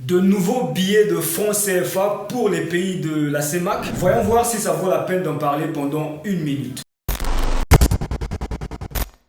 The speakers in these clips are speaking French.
De nouveaux billets de francs CFA pour les pays de la CEMAC. Voyons voir si ça vaut la peine d'en parler pendant une minute.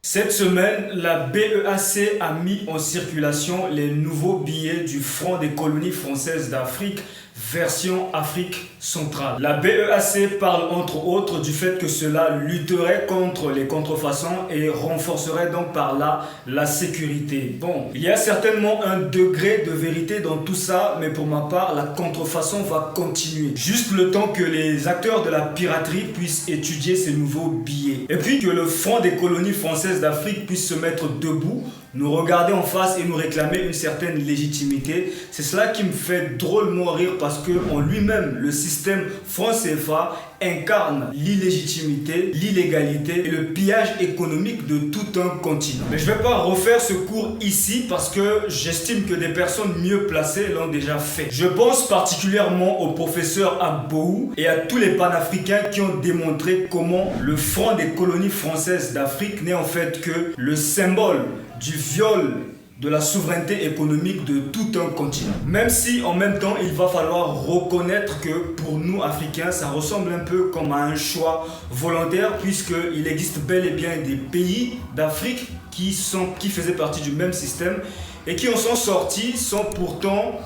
Cette semaine, la BEAC a mis en circulation les nouveaux billets du franc des colonies françaises d'Afrique, version Afrique centrale. La BEAC parle entre autres du fait que cela lutterait contre les contrefaçons et renforcerait donc par là la sécurité. Bon, il y a certainement un degré de vérité dans tout ça, mais pour ma part, la contrefaçon va continuer. Juste le temps que les acteurs de la piraterie puissent étudier ces nouveaux billets. Et puis que le franc des colonies françaises d'Afrique puisse se mettre debout, nous regarder en face et nous réclamer une certaine légitimité. C'est cela qui me fait drôlement rire parce que en lui-même, le système franc CFA incarne l'illégitimité, l'illégalité et le pillage économique de tout un continent. Mais je ne vais pas refaire ce cours ici parce que j'estime que des personnes mieux placées l'ont déjà fait. Je pense particulièrement au professeur Agbou et à tous les panafricains qui ont démontré comment le franc des colonies françaises d'Afrique n'est en fait que le symbole du viol de la souveraineté économique de tout un continent. Même si en même temps il va falloir reconnaître que pour nous Africains ça ressemble un peu comme à un choix volontaire, puisqu'il existe bel et bien des pays d'Afrique qui faisaient partie du même système et qui en sont sortis sans pourtant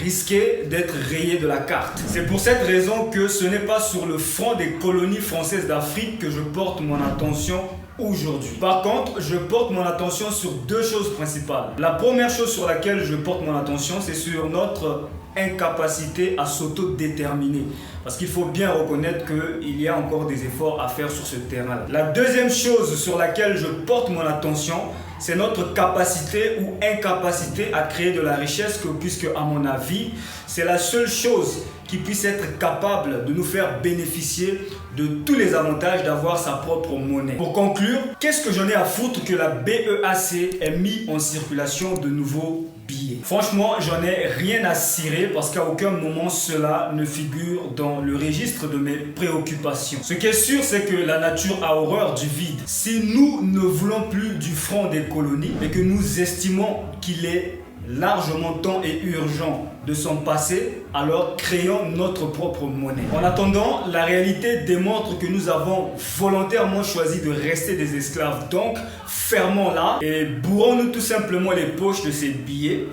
risquer d'être rayés de la carte. C'est pour cette raison que ce n'est pas sur le franc des colonies françaises d'Afrique que je porte mon attention aujourd'hui. Par contre, je porte mon attention sur deux choses principales. La première chose sur laquelle je porte mon attention, c'est sur notre incapacité à s'autodéterminer. Parce qu'il faut bien reconnaître qu'il y a encore des efforts à faire sur ce terrain-là. La deuxième chose sur laquelle je porte mon attention, c'est notre capacité ou incapacité à créer de la richesse, puisque à mon avis, c'est la seule chose qui puisse être capable de nous faire bénéficier de tous les avantages d'avoir sa propre monnaie. Pour conclure, qu'est-ce que j'en ai à foutre que la BEAC ait mis en circulation de nouveaux billets? Franchement, j'en ai rien à cirer parce qu'à aucun moment cela ne figure dans le registre de mes préoccupations. Ce qui est sûr, c'est que la nature a horreur du vide. Si nous ne voulons plus du franc des colonies et que nous estimons qu'il est largement temps et urgent de s'en passer, alors créons notre propre monnaie. En attendant, la réalité démontre que nous avons volontairement choisi de rester des esclaves. Donc, fermons-la et bourrons-nous tout simplement les poches de ces billets.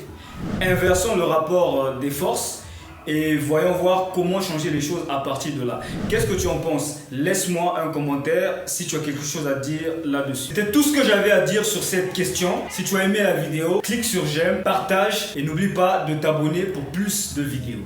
Inversons le rapport des forces et voyons voir comment changer les choses à partir de là. Qu'est-ce que tu en penses? Laisse-moi un commentaire si tu as quelque chose à dire là-dessus. C'était tout ce que j'avais à dire sur cette question. Si tu as aimé la vidéo, clique sur j'aime, partage et n'oublie pas de t'abonner pour plus de vidéos.